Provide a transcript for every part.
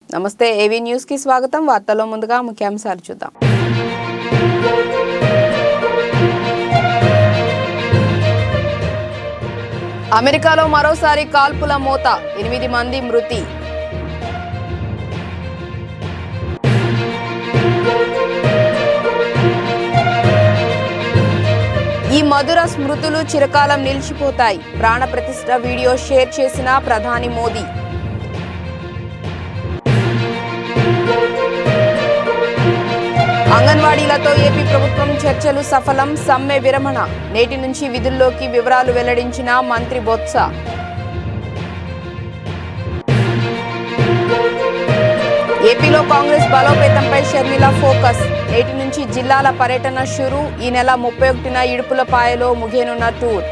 నమస్తే AV news కి స్వాగతం. వార్తల్లో ముందుగా ముఖ్యాంశాలు చూద్దాం. అమెరికాలో మరోసారి కాల్పుల మోత, 8 మంది మృతి. ఈ మధుర స్మృతులు చిరకాలం నిలిచిపోతాయి. ప్రాణ ప్రతిష్ఠ వీడియో షేర్ చేసిన ప్రధాని మోదీ. అంగన్వాడీలతో ఏపీ ప్రభుత్వం చర్చలు సఫలం, సమ్మె విరమణ. నేటి నుంచి విధుల్లోకి వివరాలు వెల్లడించిన మంత్రి బొత్స. ఏపీలో కాంగ్రెస్ బలోపేతంపై షర్మిల ఫోకస్. నేటి నుంచి జిల్లాల పర్యటన షురు. ఈ నెల 31న ఇడుపులపాయలో ముగియనున్న టూర్.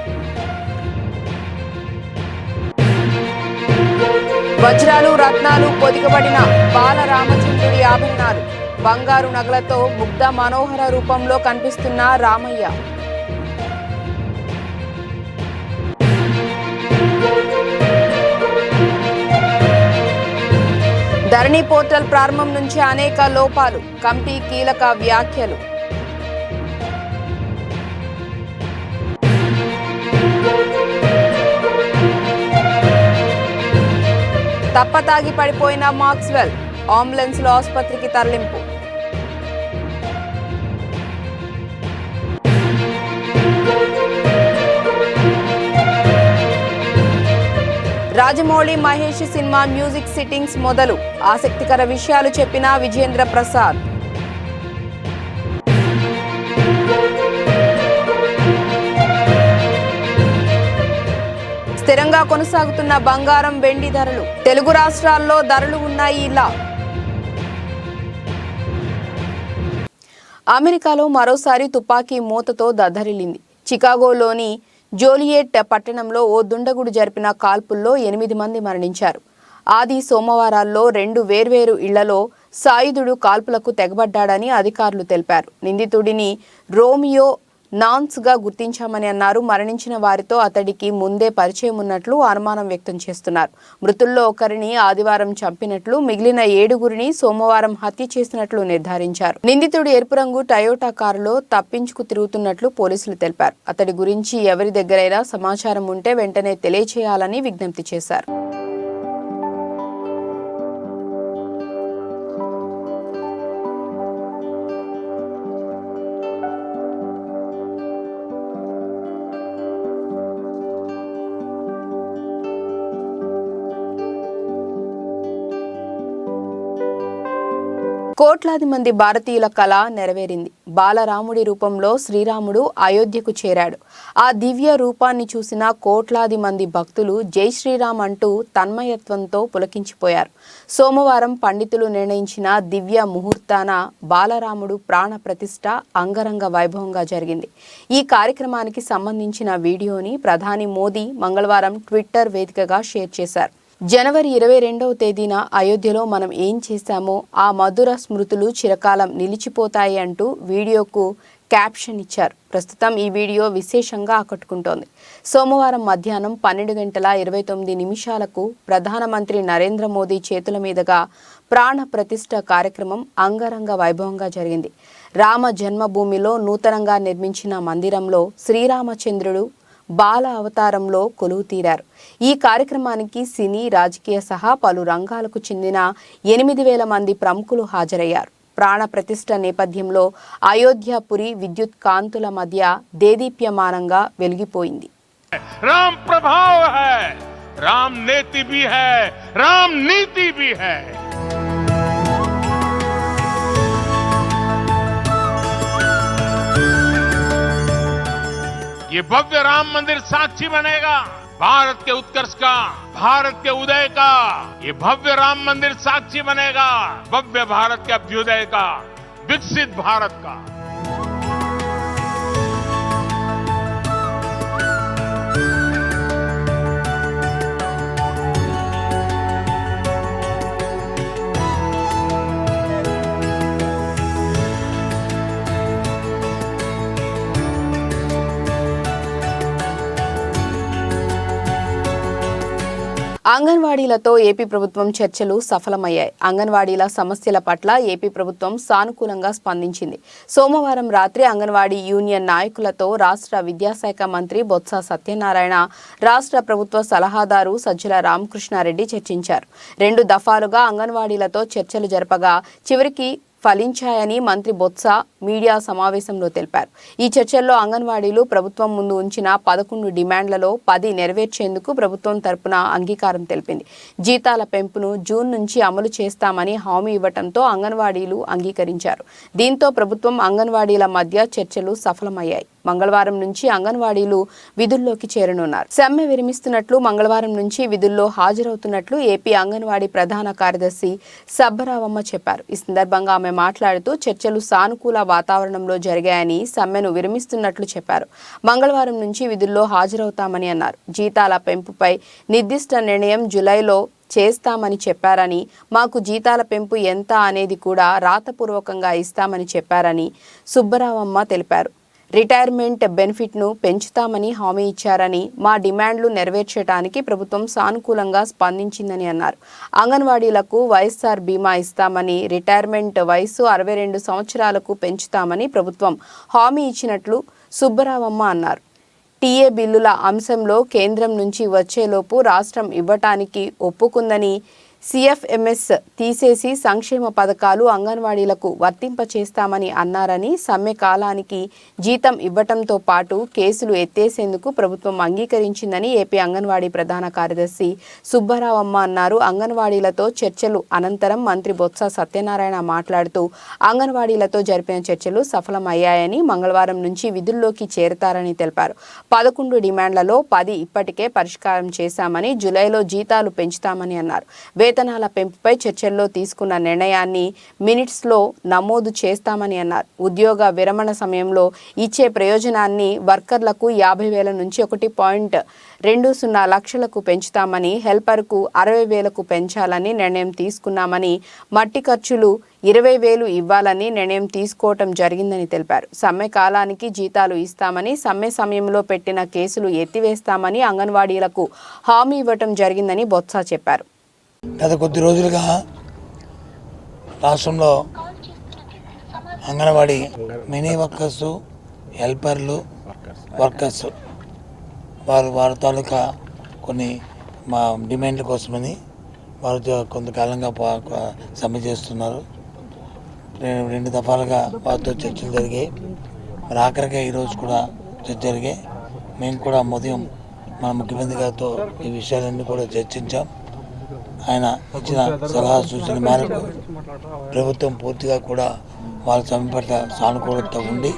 వజ్రాలు రత్నాలు పొదిగబడిన బాలరామచంద్రుడి ఆభరణాలు, బంగారు నగలతో ముగ్ధ మనోహర రూపంలో కనిపిస్తున్న రామయ్య. ధరణి పోర్టల్ ప్రారంభం నుంచి అనేక లోపాలు, కమిటీ కీలక వ్యాఖ్యలు. తప్పతాగి పడిపోయిన మాక్స్వెల్, అంబులెన్స్ లో ఆసుపత్రికి తరలింపు. Rajamouli Mahesh cinema music sittings మొదలు. ఆసక్తికర విషయాలు చెప్పిన విజేంద్ర ప్రసాద్. స్థిరంగా కొనసాగుతున్న బంగారం వెండి ధరలు. తెలుగు రాష్ట్రాల్లో ధరలు ఉన్నాయి ఇలా. అమెరికాలో మరోసారి తుపాకీ మూతతో దద్దరిల్లింది. చికాగోలోని జోలియట్ పట్టణంలో ఓ దుండగుడు జరిపిన కాల్పుల్లో 8 మంది మరణించారు. ఆది సోమవారాల్లో 2 వేర్వేరు ఇళ్లలో సాయుధుడు కాల్పులకు తెగబడ్డాడని అధికారులు తెలిపారు. నిందితుడిని రోమియో నాన్స్ గా గుర్తించామని అన్నారు. మరణించిన వారితో అతడికి ముందే పరిచయం ఉన్నట్లు అనుమానం వ్యక్తం చేస్తున్నారు. మృతుల్లో ఒకరిని ఆదివారం చంపినట్లు, మిగిలిన 7గురిని సోమవారం హత్య చేసినట్లు నిర్ధారించారు. నిందితుడు ఎరుపు రంగు టయోటా కారులో తప్పించుకు తిరుగుతున్నట్లు పోలీసులు తెలిపారు. అతడి గురించి ఎవరి దగ్గరైనా సమాచారం ఉంటే వెంటనే తెలియచేయాలని విజ్ఞప్తి చేశారు. కోట్లాది మంది భారతీయుల కళ నెరవేరింది. బాలరాముడి రూపంలో శ్రీరాముడు అయోధ్యకు చేరాడు. ఆ దివ్య రూపాన్ని చూసిన కోట్లాది మంది భక్తులు జై శ్రీరామ్ అంటూ తన్మయత్వంతో పులకించిపోయారు. సోమవారం పండితులు నిర్ణయించిన దివ్య ముహూర్తాన బాలరాముడు ప్రాణ ప్రతిష్ఠ అంగరంగ వైభవంగా జరిగింది. ఈ కార్యక్రమానికి సంబంధించిన వీడియోని ప్రధాని మోదీ మంగళవారం ట్విట్టర్ వేదికగా షేర్ చేశారు. జనవరి 22వ తేదీన అయోధ్యలో మనం ఏం చేశామో ఆ మధుర స్మృతులు చిరకాలం నిలిచిపోతాయి అంటూ వీడియోకు క్యాప్షన్ ఇచ్చారు. ప్రస్తుతం ఈ వీడియో విశేషంగా ఆకట్టుకుంటోంది. సోమవారం మధ్యాహ్నం 12:29 ప్రధానమంత్రి నరేంద్ర మోదీ చేతుల మీదుగా ప్రాణ ప్రతిష్ఠ కార్యక్రమం అంగరంగ వైభవంగా జరిగింది. రామ జన్మభూమిలో నూతనంగా నిర్మించిన మందిరంలో శ్రీరామచంద్రుడు బాల అవతారంలో కొలువు తీరారు. ఈ కార్యక్రమానికి సినీ, రాజకీయ సహా పలు రంగాలకు చెందిన 8,000 మంది ప్రముఖులు హాజరయ్యారు. ప్రాణ ప్రతిష్ఠ నేపథ్యంలో అయోధ్యపురి విద్యుత్ కాంతుల మధ్య దేదీప్యమానంగా వెలిగిపోయింది. రామ్ ప్రభావ హై, రామ్ నేతి భీ హై, రామ్ నీతి భీ హై. ये भव्य राम मंदिर साक्षी बनेगा भारत के उत्कर्ष का, भारत के उदय का. ये भव्य राम मंदिर साक्षी बनेगा भव्य भारत के अभ्युदय का, विकसित भारत का. అంగన్వాడీలతో ఏపీ ప్రభుత్వం చర్చలు సఫలమయ్యాయి. అంగన్వాడీల సమస్యల పట్ల ఏపీ ప్రభుత్వం సానుకూలంగా స్పందించింది. సోమవారం రాత్రి అంగన్వాడీ యూనియన్ నాయకులతో రాష్ట్ర విద్యాశాఖ మంత్రి బొత్స సత్యనారాయణ, రాష్ట్ర ప్రభుత్వ సలహాదారు సజ్జల రామకృష్ణారెడ్డి చర్చించారు. 2 దఫాలుగా అంగన్వాడీలతో చర్చలు జరపగా చివరికి ఫలించాయని మంత్రి బొత్స మీడియా సమావేశంలో తెలిపారు. ఈ చర్చల్లో అంగన్వాడీలు ప్రభుత్వం ముందు ఉంచిన 11 డిమాండ్లలో 10 నెరవేర్చేందుకు ప్రభుత్వం తరపున అంగీకారం తెలిపింది. జీతాల పెంపును జూన్ నుంచి అమలు చేస్తామని హామీ ఇవ్వడంతో అంగన్వాడీలు అంగీకరించారు. దీంతో ప్రభుత్వం అంగన్వాడీల మధ్య చర్చలు సఫలమయ్యాయి. మంగళవారం నుంచి అంగన్వాడీలు విధుల్లోకి చేరనున్నారు. సమ్మె విరమిస్తున్నట్లు, మంగళవారం నుంచి విధుల్లో హాజరవుతున్నట్లు ఏపీ అంగన్వాడీ ప్రధాన కార్యదర్శి సబ్బరావమ్మ చెప్పారు. ఈ సందర్భంగా ఆమె మాట్లాడుతూ చర్చలు సానుకూల వాతావరణంలో జరిగాయని, సమ్మెను విరమిస్తున్నట్లు చెప్పారు. మంగళవారం నుంచి విధుల్లో హాజరవుతామని అన్నారు. జీతాల పెంపుపై నిర్దిష్ట నిర్ణయం జూలైలో చేస్తామని చెప్పారని, మాకు జీతాల పెంపు ఎంత అనేది కూడా రాతపూర్వకంగా ఇస్తామని చెప్పారని సుబ్బరావమ్మ తెలిపారు. రిటైర్మెంట్ బెనిఫిట్ను పెంచుతామని హామీ ఇచ్చారని, మా డిమాండ్లు నెరవేర్చడానికి ప్రభుత్వం సానుకూలంగా స్పందించిందని అన్నారు. అంగన్వాడీలకు వైఎస్ఆర్ బీమా ఇస్తామని, రిటైర్మెంట్ వయసు 62 సంవత్సరాలకు పెంచుతామని ప్రభుత్వం హామీ ఇచ్చినట్లు సుబ్బరావమ్మ అన్నారు. టీఏ బిల్లుల అంశంలో కేంద్రం నుంచి వచ్చేలోపు రాష్ట్రం ఇవ్వటానికి ఒప్పుకుందని, సిఎఫ్ఎంఎస్ తీసేసి సంక్షేమ పథకాలు అంగన్వాడీలకు వర్తింపచేస్తామని అన్నారని, సమ్మె కాలానికి జీతం ఇవ్వటంతో పాటు కేసులు ఎత్తేసేందుకు ప్రభుత్వం అంగీకరించిందని ఏపీ అంగన్వాడీ ప్రధాన కార్యదర్శి సుబ్బరావమ్మ అన్నారు. అంగన్వాడీలతో చర్చలు అనంతరం మంత్రి బొత్స సత్యనారాయణ మాట్లాడుతూ అంగన్వాడీలతో జరిపిన చర్చలు సఫలమయ్యాయని, మంగళవారం నుంచి విధుల్లోకి చేరతారని తెలిపారు. 11 డిమాండ్లలో 10 ఇప్పటికే పరిష్కారం చేశామని, జూలైలో జీతాలు పెంచుతామని అన్నారు. వేతనాల పెంపుపై చర్చల్లో తీసుకున్న నిర్ణయాన్ని మినిట్స్లో నమోదు చేస్తామని అన్నారు. ఉద్యోగ విరమణ సమయంలో ఇచ్చే ప్రయోజనాన్ని వర్కర్లకు 50,000 నుంచి 1.20 లక్షలకు పెంచుతామని, హెల్పర్కు 60,000కు పెంచాలని నిర్ణయం తీసుకున్నామని, మట్టి ఖర్చులు 20,000 ఇవ్వాలని నిర్ణయం తీసుకోవటం జరిగిందని తెలిపారు. సమ్మె కాలానికి జీతాలు ఇస్తామని, సమ్మె సమయంలో పెట్టిన కేసులు ఎత్తివేస్తామని అంగన్వాడీలకు హామీ ఇవ్వటం జరిగిందని బొత్స చెప్పారు. గత కొద్ది రోజులుగా రాష్ట్రంలో అంగన్వాడీ మినీ వర్కర్స్, హెల్పర్లు, వర్కర్స్ వారి తాలూకా కొన్ని మా డిమాండ్ల కోసమని వారు కొంతకాలంగా సమ్మె చేస్తున్నారు. 2 దఫాలుగా వారితో చర్చలు జరిగాయి. మరి ఆఖరిగా ఈరోజు కూడా చర్చ జరిగాయి. మేము కూడా ఉదయం మన ముఖ్యమంత్రి గారితో ఈ విషయాలన్నీ కూడా చర్చించాం. ఆయన ఇచ్చిన సలహా సూచన మేరకు ప్రభుత్వం పూర్తిగా కూడా వాళ్ళ సమ్మె పట్ల సానుకూలత ఉండి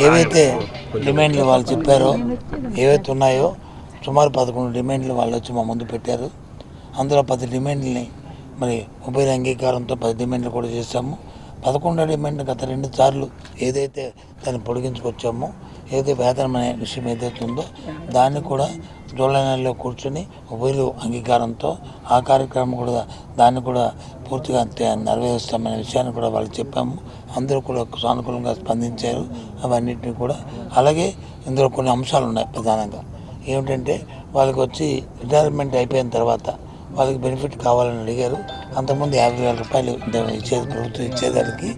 ఏవైతే డిమాండ్లు వాళ్ళు చెప్పారో, ఏవైతే ఉన్నాయో సుమారు 11 డిమాండ్లు వాళ్ళు వచ్చి మా ముందు పెట్టారు. అందులో 10 డిమాండ్లని మరి ఉభయ అంగీకారంతో 10 డిమాండ్లు కూడా చేశాము. 11 డిమాండ్లు గత 2 సార్లు ఏదైతే దాన్ని పొడిగించుకొచ్చామో, ఏదైతే వేతనం అనే విషయం ఏదైతే ఉందో దాన్ని కూడా జూలై నెలలో కూర్చొని ఉభయలు అంగీకారంతో ఆ కార్యక్రమం కూడా దాన్ని కూడా పూర్తిగా నెరవేరుస్తామనే విషయాన్ని కూడా వాళ్ళు చెప్పాము. అందరూ కూడా సానుకూలంగా స్పందించారు అవన్నిటిని కూడా. అలాగే ఇందులో కొన్ని అంశాలు ఉన్నాయి. ప్రధానంగా ఏమిటంటే వాళ్ళకి వచ్చి రిటైర్మెంట్ అయిపోయిన తర్వాత వాళ్ళకి బెనిఫిట్ కావాలని అడిగారు. అంతకుముందు 50,000 రూపాయలు ఇచ్చేది ప్రభుత్వం ఇచ్చేదానికి,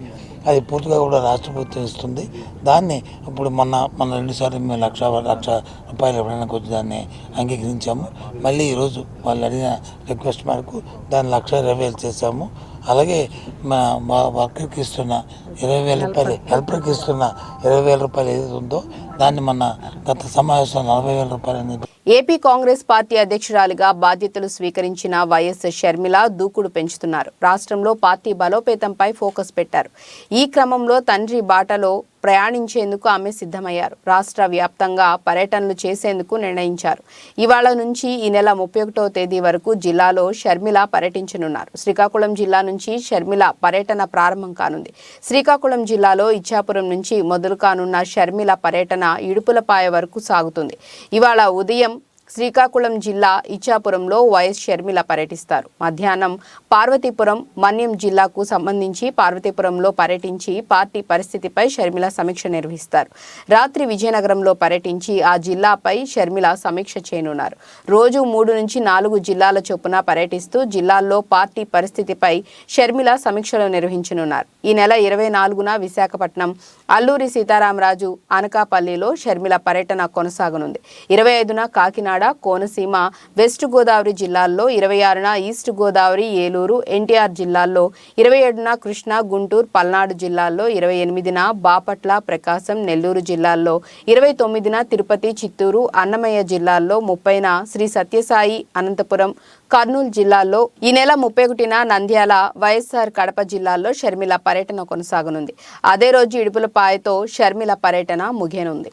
అది పూర్తిగా కూడా రాష్ట్ర ప్రభుత్వం ఇస్తుంది. దాన్ని ఇప్పుడు మొన్న 2 సార్లు మేము 1,00,000 రూపాయలు ఇవ్వడానికి వచ్చి దాన్ని అంగీకరించాము. మళ్ళీ ఈరోజు వాళ్ళు అడిగిన రిక్వెస్ట్ మేరకు దాన్ని 1,20,000 చేశాము. అలాగే మా వర్కర్కి ఇస్తున్న 20,000 రూపాయలు, హెల్పర్కి ఇస్తున్న 20,000 రూపాయలు ఏదైతే ఉందో దాన్ని మన గత సమావేశంలో 40,000 రూపాయలు అనేది. ఏపీ కాంగ్రెస్ పార్టీ అధ్యక్షురాలిగా బాధ్యతలు స్వీకరించిన వైఎస్ షర్మిల దూకుడు పెంచుతున్నారు. రాష్ట్రంలో పార్టీ బలోపేతంపై ఫోకస్ పెట్టారు. ఈ క్రమంలో తండ్రి బాటలో ప్రయాణించేందుకు ఆమె సిద్ధమయ్యారు. రాష్ట్ర వ్యాప్తంగా పర్యటనలు చేసేందుకు నిర్ణయించారు. ఇవాళ నుంచి ఈ నెల 31వ తేదీ వరకు జిల్లాలో షర్మిల పర్యటించనున్నారు. శ్రీకాకుళం జిల్లా నుంచి షర్మిల పర్యటన ప్రారంభం కానుంది. శ్రీకాకుళం జిల్లాలో ఇచ్చాపురం నుంచి మొదలు కానున్న షర్మిల పర్యటన ఇడుపులపాయ వరకు సాగుతుంది. ఇవాళ ఉదయం శ్రీకాకుళం జిల్లా ఇచ్చాపురంలో వైఎస్ షర్మిల పర్యటిస్తారు. మధ్యాహ్నం పార్వతీపురం, మన్యం జిల్లాకు సంబంధించి పార్వతీపురంలో పర్యటించి పార్టీ పరిస్థితిపై షర్మిల సమీక్ష నిర్వహిస్తారు. రాత్రి విజయనగరంలో పర్యటించి ఆ జిల్లాపై షర్మిల సమీక్ష చేయనున్నారు. రోజు 3 నుంచి 4 జిల్లాల చొప్పున పర్యటిస్తూ జిల్లాల్లో పార్టీ పరిస్థితిపై షర్మిల సమీక్షలు నిర్వహించనున్నారు. ఈ నెల 24న విశాఖపట్నం, అల్లూరి సీతారామరాజు, అనకాపల్లిలో షర్మిల పర్యటన కొనసాగనుంది. 25న కాకినాడ, కోనసీమ, వెస్ట్ గోదావరి జిల్లాల్లో, 26న ఈస్ట్ గోదావరి, ఏలూరు, ఎన్టీఆర్ జిల్లాల్లో, 27న కృష్ణా, గుంటూరు, పల్నాడు జిల్లాల్లో, 28న బాపట్ల, ప్రకాశం, నెల్లూరు జిల్లాల్లో, 29న తిరుపతి, చిత్తూరు, అన్నమయ్య జిల్లాల్లో, 30న శ్రీ సత్యసాయి, అనంతపురం, కర్నూలు జిల్లాల్లో, ఈ నెల 31న నంద్యాల, వైఎస్ఆర్ కడప జిల్లాల్లో షర్మిల పర్యటన కొనసాగనుంది. అదే రోజు ఇడుపులపాయతో షర్మిల పర్యటన ముగియనుంది.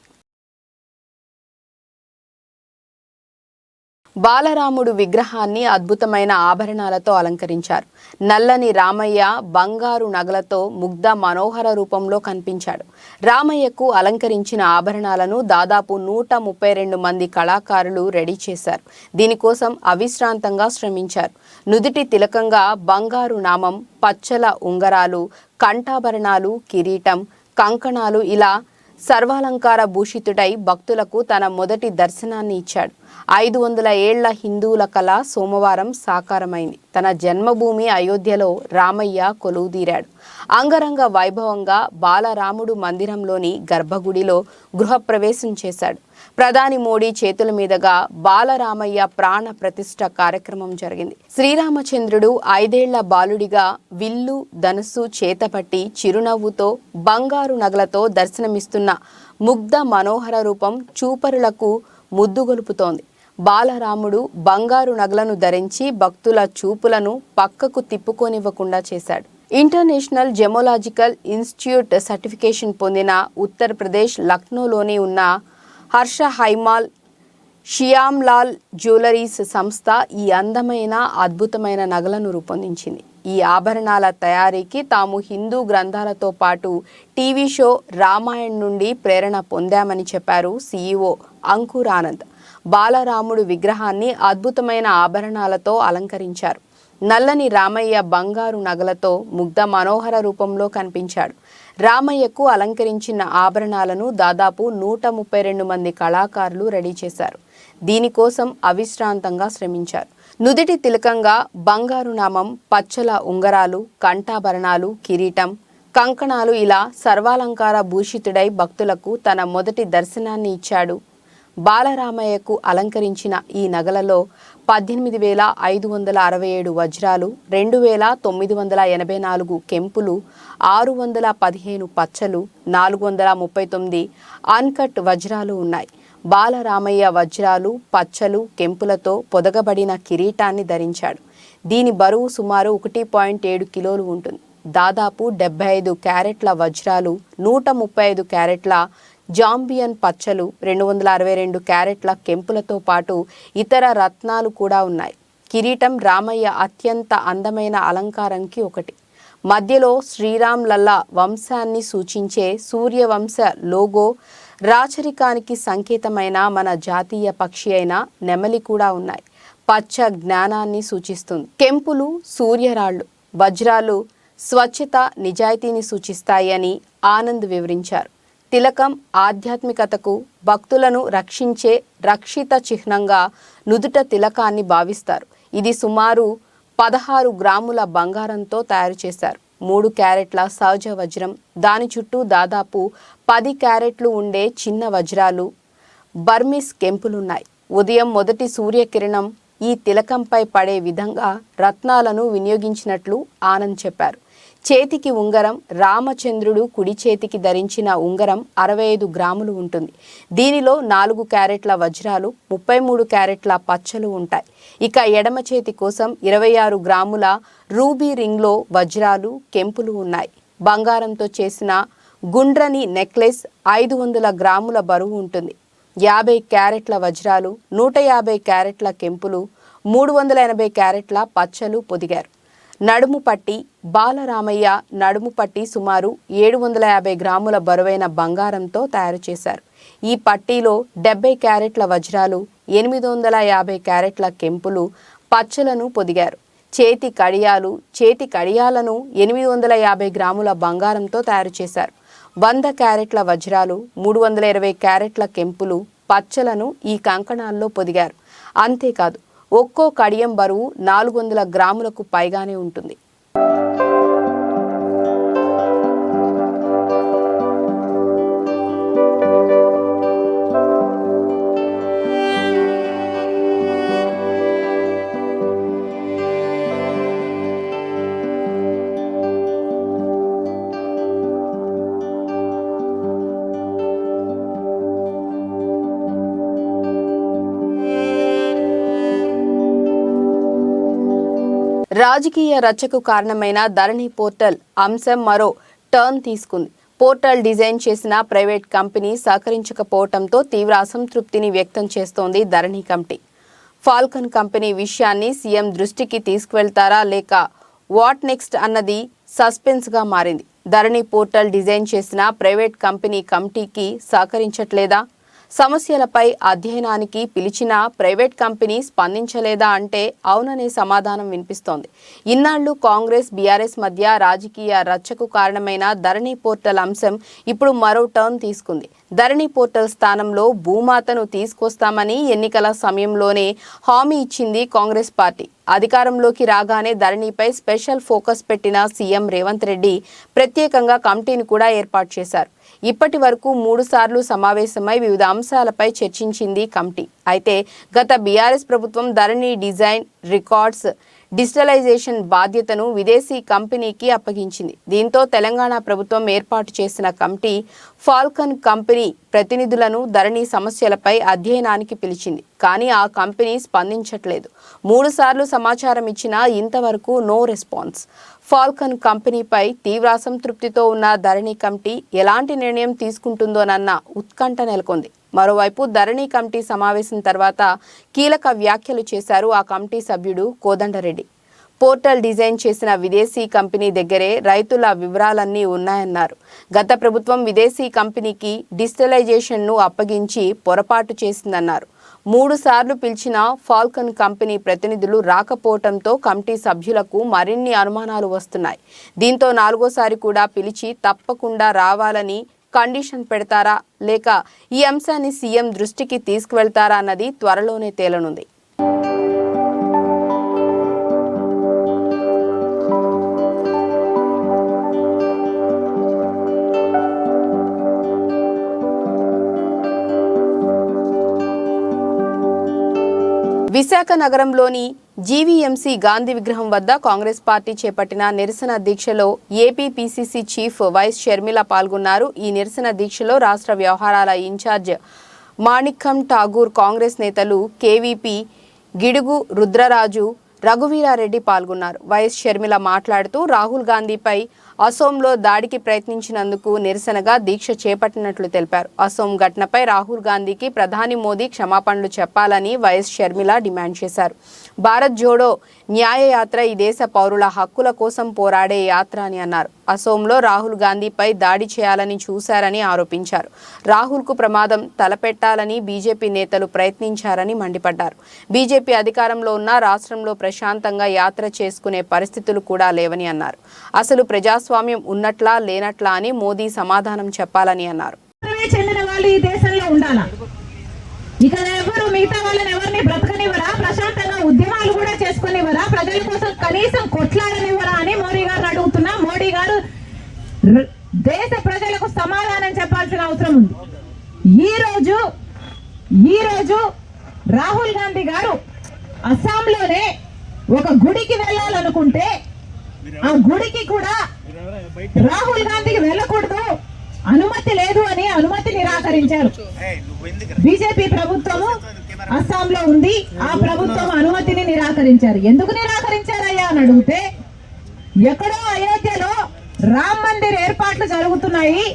బాలరాముడు విగ్రహాన్ని అద్భుతమైన ఆభరణాలతో అలంకరించారు. నల్లని రామయ్య బంగారు నగలతో ముగ్ధ మనోహర రూపంలో కనిపించాడు. రామయ్యకు అలంకరించిన ఆభరణాలను దాదాపు 132 మంది కళాకారులు రెడీ చేశారు. దీనికోసం అవిశ్రాంతంగా శ్రమించారు. నుదిటి తిలకంగా బంగారు నామం, పచ్చల ఉంగరాలు, కంఠాభరణాలు, కిరీటం, కంకణాలు ఇలా సర్వాలంకార భూషితుడై భక్తులకు తన మొదటి దర్శనాన్ని ఇచ్చాడు. 500 ఏళ్ల హిందువుల కళ సోమవారం సాకారమైంది. తన జన్మభూమి అయోధ్యలో రామయ్య కొలువుదీరాడు. అంగరంగ వైభవంగా బాలరాముడు మందిరంలోని గర్భగుడిలో గృహప్రవేశం చేశాడు. ప్రధాని మోడీ చేతుల మీదుగా బాలరామయ్య ప్రాణ ప్రతిష్ఠ కార్యక్రమం జరిగింది. శ్రీరామచంద్రుడు 5 ఏళ్ల బాలుడిగా విల్లు, ధనుస్సు చేతపట్టి చిరునవ్వుతో బంగారు నగలతో దర్శనమిస్తున్న ముగ్ధ మనోహర రూపం చూపరులకు ముద్దుగొలుపుతోంది. బాలరాముడు బంగారు నగలను ధరించి భక్తుల చూపులను పక్కకు తిప్పుకోనివ్వకుండా చేశాడు. ఇంటర్నేషనల్ జెమోలాజికల్ ఇన్స్టిట్యూట్ సర్టిఫికేషన్ పొందిన ఉత్తరప్రదేశ్ లక్నోలోని ఉన్న హర్ష హైమాల్ షియామ్లాల్ జ్యువెలరీస్ సంస్థ ఈ అందమైన అద్భుతమైన నగలను రూపొందించింది. ఈ ఆభరణాల తయారీకి తాము హిందూ గ్రంథాలతో పాటు టీవీ షో రామాయణ్ నుండి ప్రేరణ పొందామని చెప్పారు సీఈఓ అంకుర్ ఆనంద్. బాలరాముడు విగ్రహాన్ని అద్భుతమైన ఆభరణాలతో అలంకరించారు. నల్లని రామయ్య బంగారు నగలతో ముగ్ధ మనోహర రూపంలో కనిపించాడు. రామయ్యకు అలంకరించిన ఆభరణాలను దాదాపు 132 మంది కళాకారులు రెడీ చేశారు. దీనికోసం అవిశ్రాంతంగా శ్రమించారు. నుదిటి తిలకంగా బంగారు నామం, పచ్చల ఉంగరాలు, కంఠాభరణాలు, కిరీటం, కంకణాలు ఇలా సర్వాలంకార భూషితుడై భక్తులకు తన మొదటి దర్శనాన్ని ఇచ్చాడు. బాలరామయ్యకు అలంకరించిన ఈ నగలలో 18,567 వజ్రాలు, 2,984 కెంపులు, 615 పచ్చలు, 439 అన్కట్ వజ్రాలు ఉన్నాయి. బాలరామయ్య వజ్రాలు, పచ్చలు, కెంపులతో పొదగబడిన కిరీటాన్ని ధరించాడు. దీని బరువు సుమారు 1.7 కిలోలు ఉంటుంది. దాదాపు 75 క్యారెట్ల వజ్రాలు, 135 క్యారెట్ల జాంబియన్ పచ్చలు, 262 క్యారెట్ల కెంపులతో పాటు ఇతర రత్నాలు కూడా ఉన్నాయి. కిరీటం రామయ్య అత్యంత అందమైన అలంకారానికి ఒకటి. మధ్యలో శ్రీరామ్ లల్లా వంశాన్ని సూచించే సూర్యవంశ లోగో, రాచరికానికి సంకేతమైన మన జాతీయ పక్షి అయిన నెమలి కూడా ఉన్నాయి. పచ్చ జ్ఞానాన్ని సూచిస్తుంది. కెంపులు సూర్యరాళ్ళు, వజ్రాలు స్వచ్ఛత, నిజాయితీని సూచిస్తాయి అని ఆనంద్ వివరించారు. తిలకం ఆధ్యాత్మికతకు, భక్తులను రక్షించే రక్షిత చిహ్నంగా నుదుట తిలకాన్ని భావిస్తారు. ఇది సుమారు 16 గ్రాముల బంగారంతో తయారు చేశారు. 3 క్యారెట్ల సహజ వజ్రం, దాని చుట్టూ దాదాపు 10 క్యారెట్లు ఉండే చిన్న వజ్రాలు, బర్మిస్ కెంపులున్నాయి. ఉదయం మొదటి సూర్యకిరణం ఈ తిలకంపై పడే విధంగా రత్నాలను వినియోగించినట్లు ఆనంద్ చెప్పారు. చేతికి ఉంగరం, రామచంద్రుడు కుడి చేతికి ధరించిన ఉంగరం 65 గ్రాములు ఉంటుంది. దీనిలో 4 క్యారెట్ల వజ్రాలు, 33 క్యారెట్ల పచ్చలు ఉంటాయి. ఇక ఎడమ చేతి కోసం 26 గ్రాముల రూబీ రింగ్లో వజ్రాలు, కెంపులు ఉన్నాయి. బంగారంతో చేసిన గుండ్రని నెక్లెస్ 500 గ్రాముల బరువు ఉంటుంది. 50 క్యారెట్ల వజ్రాలు, 150 క్యారెట్ల కెంపులు, 380 క్యారెట్ల పచ్చలు పొదిగారు. నడుముపట్టి బాలరామయ్య నడుముపట్టి సుమారు 750 గ్రాముల బరువైన బంగారంతో తయారు చేశారు. ఈ పట్టీలో 70 క్యారెట్ల వజ్రాలు, 850 క్యారెట్ల కెంపులు, పచ్చలను పొదిగారు. చేతి కడియాలను 850 గ్రాముల బంగారంతో తయారు చేశారు. 100 క్యారెట్ల వజ్రాలు, 320 క్యారెట్ల కెంపులు, పచ్చలను ఈ కంకణాల్లో పొదిగారు. అంతేకాదు ఒక్కో కడియం బరువు 400 గ్రాములకు పైగానే ఉంటుంది. రాజకీయ రచ్చకు కారణమైన ధరణి పోర్టల్ అంశం మరో టర్న్ తీసుకుంది. పోర్టల్ డిజైన్ చేసిన ప్రైవేట్ కంపెనీ సహకరించకపోవడంతో తీవ్ర అసంతృప్తిని వ్యక్తం చేస్తోంది ధరణి కమిటీ. ఫాల్కన్ కంపెనీ విషయాన్ని సీఎం దృష్టికి తీసుకువెళ్తారా లేక వాట్ నెక్స్ట్ అన్నది సస్పెన్స్గా మారింది. ధరణి పోర్టల్ డిజైన్ చేసిన ప్రైవేట్ కంపెనీ కమిటీకి సహకరించట్లేదా? సమస్యలపై అధ్యయనానికి పిలిచినా ప్రైవేట్ కంపెనీ స్పందించలేదా అంటే అవుననే సమాధానం వినిపిస్తోంది. ఇన్నాళ్లు కాంగ్రెస్ బీఆర్ఎస్ మధ్య రాజకీయ రచ్చకు కారణమైన ధరణి పోర్టల్ అంశం ఇప్పుడు మరో టర్న్ తీసుకుంది. ధరణి పోర్టల్ స్థానంలో భూమాతను తీసుకొస్తామని ఎన్నికల సమయంలోనే హామీ ఇచ్చింది కాంగ్రెస్ పార్టీ. అధికారంలోకి రాగానే ధరణిపై స్పెషల్ ఫోకస్ పెట్టిన సీఎం రేవంత్ రెడ్డి ప్రత్యేకంగా కమిటీని కూడా ఏర్పాటు చేశారు. ఇప్పటి వరకు 3 సార్లు సమావేశమై వివిధ అంశాలపై చర్చించింది కమిటీ. అయితే గత బీఆర్ఎస్ ప్రభుత్వం ధరణి డిజైన్, రికార్డ్స్, డిజిటలైజేషన్ బాధ్యతను విదేశీ కంపెనీకి అప్పగించింది. దీంతో తెలంగాణ ప్రభుత్వం ఏర్పాటు చేసిన కమిటీ ఫాల్కన్ కంపెనీ ప్రతినిధులను ధరణి సమస్యలపై అధ్యయనానికి పిలిచింది. కానీ ఆ కంపెనీ స్పందించట్లేదు. 3 సార్లు సమాచారం ఇచ్చినా ఇంతవరకు నో రెస్పాన్స్. ఫాల్కన్ కంపెనీపై తీవ్ర అసంతృప్తితో ఉన్న ధరణి కమిటీ ఎలాంటి నిర్ణయం తీసుకుంటుందోనన్న ఉత్కంఠ నెలకొంది. మరోవైపు ధరణి కమిటీ సమావేశం తర్వాత కీలక వ్యాఖ్యలు చేశారు ఆ కమిటీ సభ్యుడు కోదండరెడ్డి. పోర్టల్ డిజైన్ చేసిన విదేశీ కంపెనీ దగ్గరే రైతుల వివరాలన్నీ ఉన్నాయన్నారు. గత ప్రభుత్వం విదేశీ కంపెనీకి డిజిటలైజేషన్ను అప్పగించి పొరపాటు చేసిందన్నారు. 3 సార్లు పిలిచిన ఫాల్కన్ కంపెనీ ప్రతినిధులు రాకపోవడంతో కమిటీ సభ్యులకు మరిన్ని అనుమానాలు వస్తున్నాయి. దీంతో 4వసారి కూడా పిలిచి తప్పకుండా రావాలని కండిషన్ పెడతారా లేక ఈ అంశాన్ని సీఎం దృష్టికి తీసుకువెళ్తారా అన్నది త్వరలోనే తేలనుంది. విశాఖ నగరంలోని జీవీఎంసీ గాంధీ విగ్రహం వద్ద కాంగ్రెస్ పార్టీ చేపట్టిన నిరసన దీక్షలో AP PCC chief YS Sharmila పాల్గొన్నారు. ఈ నిరసన దీక్షలో రాష్ట్ర వ్యవహారాల ఇన్ఛార్జ్ మాణిక్కం ఠాగూర్, కాంగ్రెస్ నేతలు కేవీపీ, గిడుగు రుద్రరాజు, రఘువీరారెడ్డి పాల్గొన్నారు. వైఎస్ షర్మిల మాట్లాడుతూ రాహుల్ గాంధీపై అసోంలో దాడికి ప్రయత్నించినందుకు నిరసనగా దీక్ష చేపట్టినట్లు తెలిపారు. అసోం ఘటనపై రాహుల్ గాంధీకి ప్రధాని మోదీ క్షమాపణలు చెప్పాలని వైఎస్ షర్మిల డిమాండ్ చేశారు. భారత్ జోడో న్యాయయాత్ర ఈ దేశ పౌరుల హక్కుల కోసం పోరాడే యాత్ర అని అన్నారు. అసోంలో రాహుల్ గాంధీపై దాడి చేయాలని చూశారని ఆరోపించారు. రాహుల్కు ప్రమాదం తలపెట్టాలని బీజేపీ నేతలు ప్రయత్నించారని మండిపడ్డారు. బీజేపీ అధికారంలో ఉన్న రాష్ట్రంలో ప్రశాంతంగా యాత్ర చేసుకునే పరిస్థితులు కూడా లేవని అన్నారు. అసలు ప్రజాస్వామ్యం ఉన్నట్లా లేనట్లా అని మోదీ సమాధానం చెప్పాలని అన్నారు. ఇక్కడ ఎవరు మిగతా వాళ్ళని ఎవరిని బ్రతకనివ్వరా, ప్రశాంతంగా ఉద్యమాలు కూడా చేసుకునివ్వరా, ప్రజల కోసం కనీసం కొట్లాడనివ్వరా అని మోడీ గారు అడుగుతున్నా. మోడీ గారు దేశ ప్రజలకు సమాధానం చెప్పాల్సిన అవసరం ఉంది. ఈ రోజు రాహుల్ గాంధీ గారు అస్సాంలోనే ఒక గుడికి వెళ్ళాలనుకుంటే ఆ గుడికి కూడా రాహుల్ గాంధీకి వెళ్ళకూడదు, అనుమతి లేదు అని అనుమతి నిరాకరించారు. బీజేపీ ప్రభుత్వము అస్సాంలో ఉంది, ఆ ప్రభుత్వం అనుమతిని నిరాకరించారు. ఎందుకు నిరాకరించారయ్యా అని అడిగితే, ఎక్కడో అయోధ్యలో రామ్ మందిర్ ఏర్పాట్లు జరుగుతున్నాయి,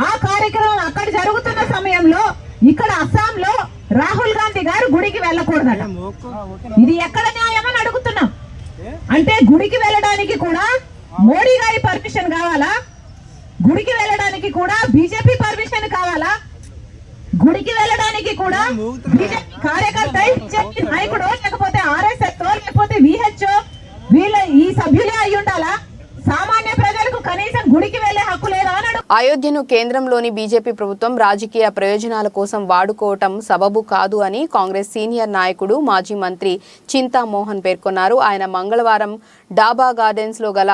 ఆ కార్యక్రమం అక్కడ జరుగుతున్న సమయంలో ఇక్కడ అస్సాంలో రాహుల్ గాంధీ గారు గుడికి వెళ్ళకూడదట. ఇది ఎక్కడ న్యాయం అని అడుగుతున్నాం. అంటే గుడికి వెళ్ళడానికి కూడా మోడీ గారి పర్మిషన్ కావాలా? గుడికి వెళ్ళడానికి కూడా బీజేపీ పర్మిషన్ కావాలా? గుడికి వెళ్ళడానికి కూడా బీజేపీ కార్యకర్త, బీజేపీ నాయకుడు, లేకపోతే ఆర్ఎస్ఎస్ లేకపోతే విహెచ్ఓ వీళ్ళ ఈ సభ్యులే అయి ఉండాలా? సామాన్య ప్రజలకు కనీసం గుడికి వెళ్లే హక్కు లేదా అన్నాడు. అయోధ్యను కేంద్రంలోని బీజేపీ ప్రభుత్వం రాజకీయ ప్రయోజనాల కోసం వాడుకోవటం సబబు కాదు అని కాంగ్రెస్ సీనియర్ నాయకుడు మాజీ మంత్రి చింతామోహన్ పేర్కొన్నారు. ఆయన మంగళవారం డాబా గార్డెన్స్ లో గల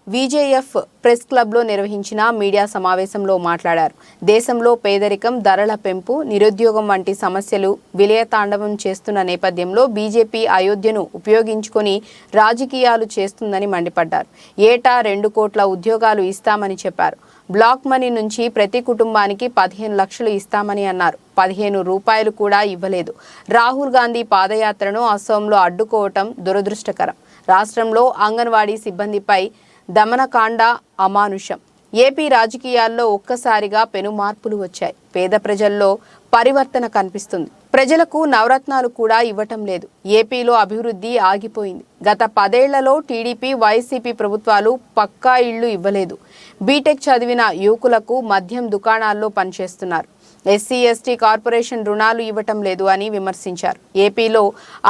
విజేఎఫ్ ప్రెస్ క్లబ్లో నిర్వహించిన మీడియా సమావేశంలో మాట్లాడారు. దేశంలో పేదరికం, ధరల పెంపు, నిరుద్యోగం వంటి సమస్యలు విలయతాండవం చేస్తున్న నేపథ్యంలో బీజేపీ అయోధ్యను ఉపయోగించుకొని రాజకీయాలు చేస్తుందని మండిపడ్డారు. ఏటా 2 కోట్ల ఉద్యోగాలు ఇస్తామని చెప్పారు. బ్లాక్ మనీ నుంచి ప్రతి కుటుంబానికి 15 లక్షలు ఇస్తామని అన్నారు. 15 రూపాయలు కూడా ఇవ్వలేదు. రాహుల్ గాంధీ పాదయాత్రను అస్సాంలో అడ్డుకోవటం దురదృష్టకరం. రాష్ట్రంలో అంగన్వాడీ సిబ్బందిపై దమనకాండ అమానుషం. ఏపీ రాజకీయాల్లో ఒక్కసారిగా పెను మార్పులు వచ్చాయి. పేద ప్రజల్లో పరివర్తన కనిపిస్తుంది. ప్రజలకు నవరత్నాలు కూడా ఇవ్వటం లేదు. ఏపీలో అభివృద్ధి ఆగిపోయింది. గత 10 ఏళ్లలో టీడీపీ, వైసీపీ ప్రభుత్వాలు పక్కా ఇళ్లు ఇవ్వలేదు. బీటెక్ చదివిన యువకులకు మద్యం దుకాణాల్లో పనిచేస్తున్నారు. ఎస్సీ ఎస్టీ కార్పొరేషన్ రుణాలు ఇవ్వటం లేదు అని విమర్శించారు. ఏపీలో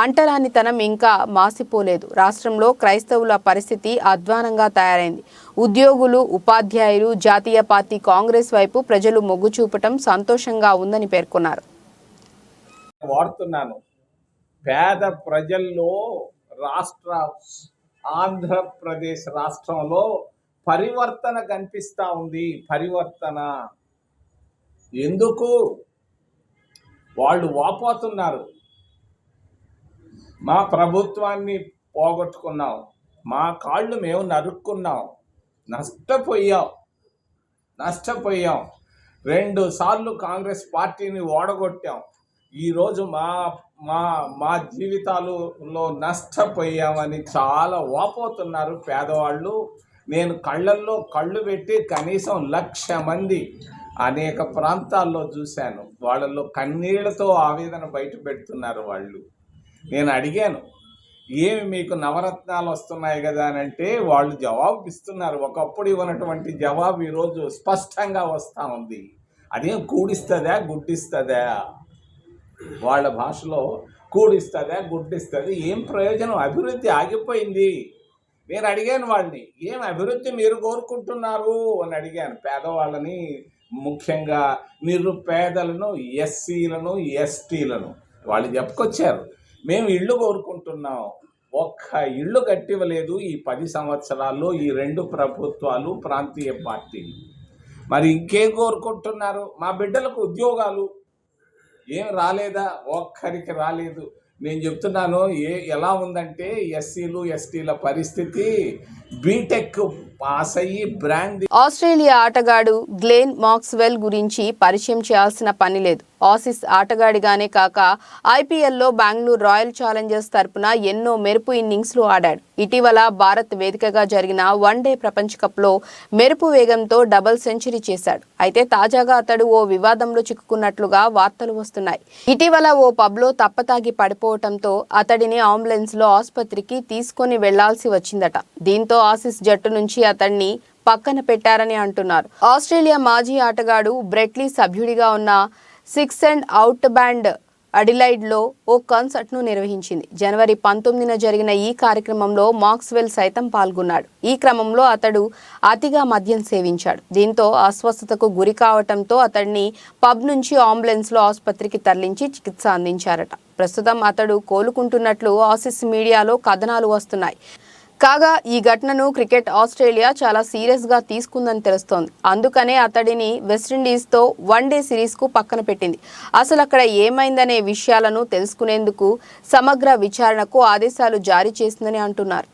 అంటరానితనం ఇంకా మాసిపోలేదు. రాష్ట్రంలో క్రైస్తవుల పరిస్థితి అధ్వానంగా తయారైంది. ఉద్యోగులు, ఉపాధ్యాయులు, జాతీయ పార్టీ కాంగ్రెస్ వైపు ప్రజలు మొగ్గు చూపటం సంతోషంగా ఉందని పేర్కొన్నారు. వాడుతున్నాను పేద ప్రజల్లో ఆంధ్రప్రదేశ్ రాష్ట్రంలో పరివర్తన కనిపిస్తా ఉంది. పరివర్తన ఎందుకు? వాళ్ళు వాపోతున్నారు. మా ప్రభుత్వాన్ని పోగొట్టుకున్నాం, మా కాళ్ళు మేము నరుక్కున్నాం, నష్టపోయాం. 2 సార్లు కాంగ్రెస్ పార్టీని ఓడగొట్టాం. ఈరోజు మా జీవితాలలో నష్టపోయామని చాలా వాపోతున్నారు పేదవాళ్ళు. నేను కళ్ళల్లో కళ్ళు పెట్టి కనీసం 1,00,000 మంది అనేక ప్రాంతాల్లో చూశాను. వాళ్ళల్లో కన్నీళ్లతో ఆవేదన బయట పెడుతున్నారు వాళ్ళు. నేను అడిగాను, ఏమి మీకు నవరత్నాలు వస్తున్నాయి కదా అని అంటే వాళ్ళు జవాబు ఇస్తున్నారు. ఒకప్పుడు ఇవ్వనటువంటి జవాబు ఈరోజు స్పష్టంగా వస్తూ ఉంది. అదేం కూడిస్తుందా గుడ్డిస్తుందా? వాళ్ళ భాషలో కూడిస్తుందా గుడ్డిస్తుంది. ఏం ప్రయోజనం? అభివృద్ధి ఆగిపోయింది. నేను అడిగాను వాళ్ళని, ఏం అభివృద్ధి మీరు కోరుకుంటున్నారు అని అడిగాను. పేదవాళ్ళని, ముఖ్యంగా నిరుపేదలను, ఎస్సీలను, ఎస్టీలను. వాళ్ళు చెప్పుకొచ్చారు, మేము ఇళ్ళు కోరుకుంటున్నాం. ఒక్క ఇళ్ళు కట్టివ్వలేదు ఈ 10 సంవత్సరాల్లో ఈ 2 ప్రభుత్వాలు, ప్రాంతీయ పార్టీలు. మరి ఇంకేం కోరుకుంటున్నారు? మా బిడ్డలకు ఉద్యోగాలు ఏం రాలేదా? ఒక్కరికి రాలేదు. నేను చెప్తున్నాను ఎలా ఉందంటే ఎస్సీలు, ఎస్టీల పరిస్థితి బీటెక్ పాస్ అయ్యి బ్రాండ్. ఆస్ట్రేలియా ఆటగాడు గ్లెన్ మాక్స్వెల్ గురించి పరిచయం చేయాల్సిన పని లేదు. ఆసీస్ ఆటగాడిగానే కాక ఐపీఎల్లో బెంగళూరు రాయల్ ఛాలెంజర్స్ తరపున ఎన్నో మెరుపు ఇన్నింగ్స్లు ఆడాడు. ఇటీవల భారత్ వేదికగా జరిగిన వన్డే ప్రపంచ కప్లో మెరుపు వేగంతో డబుల్ సెంచరీ చేశాడు. అయితే తాజాగా అతడు ఓ వివాదంలో చిక్కుకున్నట్లుగా వార్తలు వస్తున్నాయి. ఇటీవల ఓ పబ్లో తప్పతాగి పడిపోవడంతో అతడిని అంబులెన్స్లో ఆసుపత్రికి తీసుకొని వెళ్లాల్సి వచ్చిందట. దీంతో ఆసీస్ జట్టు నుంచి అతడిని పక్కన పెట్టారని అంటున్నారు. ఆస్ట్రేలియా మాజీ ఆటగాడు బ్రెట్లీ సభ్యుడిగా ఉన్న 6 అండ్ అవుట్ బ్యాండ్ అడిలైడ్లో ఓ కాన్సర్ట్ను నిర్వహించింది. జనవరి 19న జరిగిన ఈ కార్యక్రమంలో మాక్స్వెల్ సైతం పాల్గొన్నాడు. ఈ క్రమంలో అతడు అతిగా మద్యం సేవించాడు. దీంతో అస్వస్థతకు గురి కావడంతో అతడిని పబ్ నుంచి అంబులెన్స్లో ఆసుపత్రికి తరలించి చికిత్స అందించారట. ప్రస్తుతం అతడు కోలుకుంటున్నట్లు ఆసీస్ మీడియాలో కథనాలు వస్తున్నాయి. కాగా ఈ ఘటనను క్రికెట్ ఆస్ట్రేలియా చాలా సీరియస్గా తీసుకుందని తెలుస్తోంది. అందుకనే అతడిని వెస్టిండీస్తో వన్డే సిరీస్కు పక్కన పెట్టింది. అసలు అక్కడ ఏమైందనే విషయాలను తెలుసుకునేందుకు సమగ్ర విచారణకు ఆదేశాలు జారీ చేసిందని అంటున్నారు.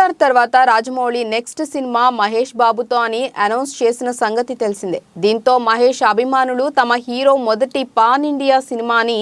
ట్రిపుల్ ఆర్ తర్వాత రాజమౌళి నెక్స్ట్ సినిమా మహేష్ బాబుతో అని అనౌన్స్ చేసిన సంగతి తెలిసిందే. దీంతో మహేష్ అభిమానులు తమ హీరో మొదటి పాన్ ఇండియా సినిమాని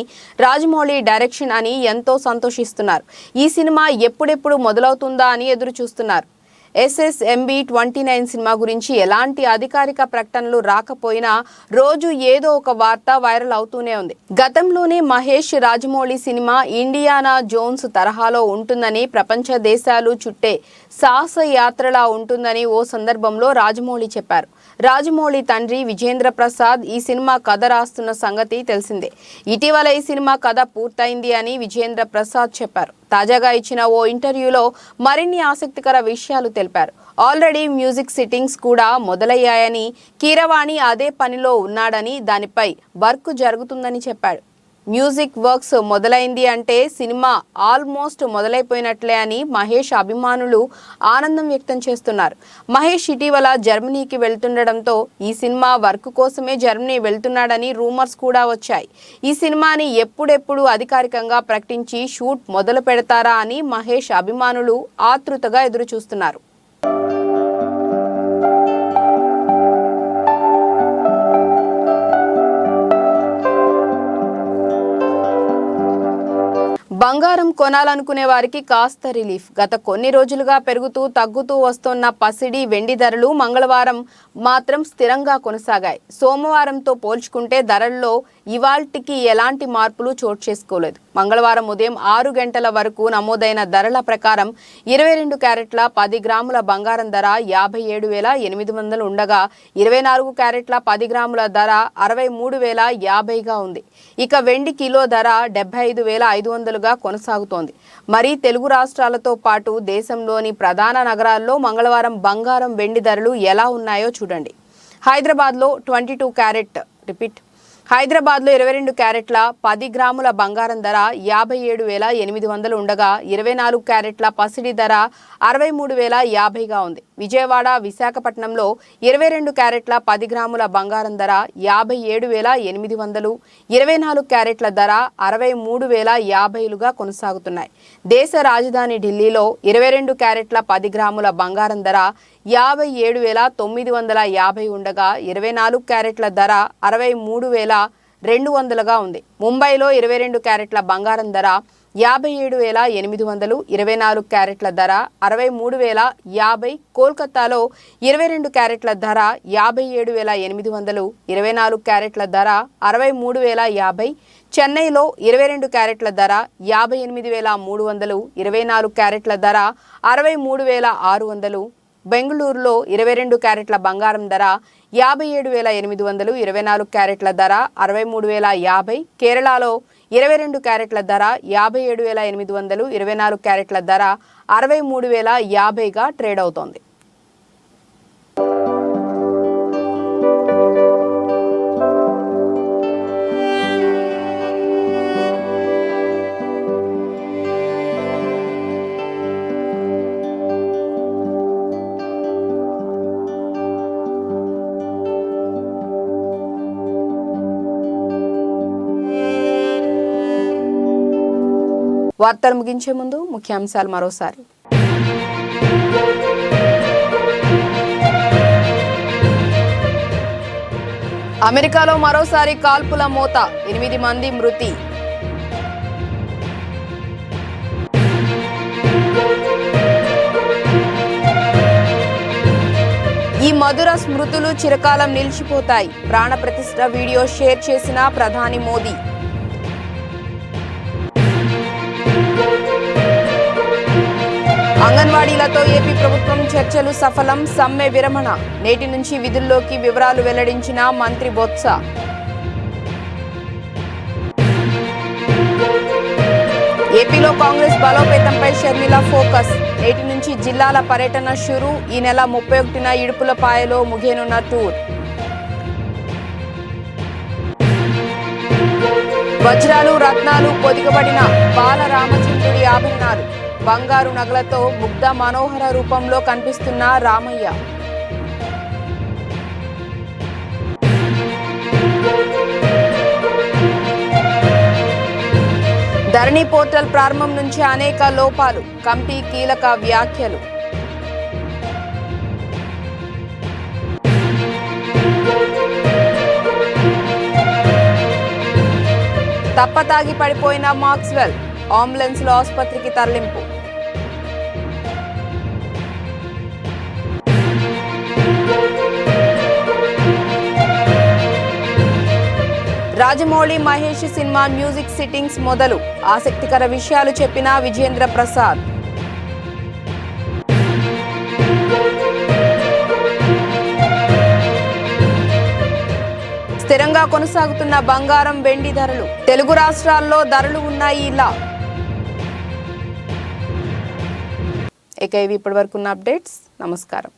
రాజమౌళి డైరెక్షన్ అని ఎంతో సంతోషిస్తున్నారు. ఈ సినిమా ఎప్పుడెప్పుడు మొదలవుతుందా అని ఎదురు చూస్తున్నారు. SSMB 29 సినిమా గురించి ఎలాంటి అధికారిక ప్రకటనలు రాకపోయినా రోజు ఏదో ఒక వార్త వైరల్ అవుతూనే ఉంది. గతంలోనే Mahesh Rajamouli cinema Indiana Jones తరహాలో ఉంటుందని, ప్రపంచ దేశాలు చుట్టే సాహస యాత్రలా ఉంటుందని ఓ సందర్భంలో రాజమౌళి చెప్పారు. రాజమౌళి తండ్రి విజేంద్ర ప్రసాద్ ఈ సినిమా కథ రాస్తున్న సంగతి తెలిసిందే. ఇటీవల ఈ సినిమా కథ పూర్తయింది అని విజేంద్ర ప్రసాద్ చెప్పారు. తాజాగా ఇచ్చిన ఓ ఇంటర్వ్యూలో మరిన్ని ఆసక్తికర విషయాలు తెలిపారు. ఆల్రెడీ మ్యూజిక్ సిట్టింగ్స్ కూడా మొదలయ్యాయని, కీరవాణి అదే పనిలో ఉన్నాడని, దానిపై వర్క్ జరుగుతుందని చెప్పాడు. మ్యూజిక్ వర్క్స్ మొదలైంది అంటే సినిమా ఆల్మోస్ట్ మొదలైపోయినట్లే అని మహేష్ అభిమానులు ఆనందం వ్యక్తం చేస్తున్నారు. మహేష్ ఇటీవల జర్మనీకి వెళ్తుండడంతో ఈ సినిమా వర్క్ కోసమే జర్మనీ వెళ్తున్నాడని రూమర్స్ కూడా వచ్చాయి. ఈ సినిమాని ఎప్పుడెప్పుడు అధికారికంగా ప్రకటించి షూట్ మొదలు పెడతారా అని మహేష్ అభిమానులు ఆతృతగా ఎదురు చూస్తున్నారు. బంగారం కొనాలనుకునే వారికి కాస్త రిలీఫ్. గత కొన్ని రోజులుగా పెరుగుతూ తగ్గుతూ వస్తున్న పసిడి, వెండి ధరలు మంగళవారం మాత్రం స్థిరంగా కొనసాగాయి. సోమవారంతో పోల్చుకుంటే ధరల్లో ఇవాల్టికి ఎలాంటి మార్పులు చోటు చేసుకోలేదు. మంగళవారం ఉదయం 6 గంటల వరకు నమోదైన ధరల ప్రకారం 22 క్యారెట్ల 10 గ్రాముల బంగారం ధర 57,800 ఉండగా 24 క్యారెట్ల 10 గ్రాముల ధర 63,050గా ఉంది. ఇక వెండి కిలో ధర 75,500గా కొనసాగుతోంది. మరి తెలుగు రాష్ట్రాలతో పాటు దేశంలోని ప్రధాన నగరాల్లో మంగళవారం బంగారం, వెండి ధరలు ఎలా ఉన్నాయో చూడండి. హైదరాబాద్లో 22 క్యారెట్ హైదరాబాద్లో 22 క్యారెట్ల 10 గ్రాముల బంగారం ధర 57,800 ఉండగా 24 క్యారెట్ల పసిడి ధర 63,050గా ఉంది. విజయవాడ, విశాఖపట్నంలో 22 క్యారెట్ల 10 గ్రాముల బంగారం ధర 57,800, 24 క్యారెట్ల ధర 63,050లుగా కొనసాగుతున్నాయి. దేశ రాజధాని ఢిల్లీలో 22 క్యారెట్ల 10 గ్రాముల బంగారం ధర 57,950 ఉండగా 24 క్యారెట్ల ధర 63,200గా ఉంది. ముంబైలో 22 క్యారెట్ల బంగారం ధర 57,800, 24 క్యారెట్ల ధర 63,050. కోల్కతాలో 22 క్యారెట్ల ధర 57,800, 24 క్యారెట్ల ధర 63,050. చెన్నైలో 22 క్యారెట్ల ధర 58,300, 24 క్యారెట్ల ధర 63,600. బెంగళూరులో 22 క్యారెట్ల బంగారం ధర 57,800, 24 క్యారెట్ల ధర 63,050. కేరళలో 22 క్యారెట్ల ధర 57,800, 24 క్యారెట్ల ధర 63,050గా ట్రేడ్ అవుతోంది. వార్తలు ముగించే ముందు ముఖ్యాంశాలు మరోసారి. అమెరికాలో మరోసారి కాల్పుల మోత, 8 మంది మృతి. ఈ మధుర స్మృతులు చిరకాలం నిలిచిపోతాయి. ప్రాణ ప్రతిష్ఠ వీడియో షేర్ చేసిన ప్రధాని మోదీ. అంగన్వాడీలతో ఏపీ ప్రభుత్వం చర్చలు సఫలం, సమ్మె విరమణ. నేటి నుంచి విధుల్లోకి వివరాలు వెల్లడించిన మంత్రి బొత్స. ఏపీలో కాంగ్రెస్ బలోపేతంపై షర్మిల ఫోకస్. నేటి నుంచి జిల్లాల పర్యటన షురు. ఈ నెల 31న ఇడుపులపాయలో ముగియనున్న టూర్. వజ్రాలు, రత్నాలు పొదిగబడిన బాలరామచంద్రుడి ఆభరణాలు. బంగారు నగలతో ముగ్ధ మనోహర రూపంలో కనిపిస్తున్న రామయ్య. ధరణి పోర్టల్ ప్రారంభం నుంచి అనేక లోపాలు, కమిటీ కీలక వ్యాఖ్యలు. తప్పతాగి పడిపోయిన మాక్స్వెల్, అంబులెన్స్ లో ఆసుపత్రికి తరలింపు. Rajamouli Mahesh cinema music sittings మొదలు. ఆసక్తికర విషయాలు చెప్పిన విజేంద్ర ప్రసాద్. స్థిరంగా కొనసాగుతున్న బంగారం, వెండి ధరలు. తెలుగు రాష్ట్రాల్లో ధరలు ఉన్నాయి ఇలా. ఇక ఇవి ఇప్పటివరకు ఉన్న అప్డేట్స్. నమస్కారం.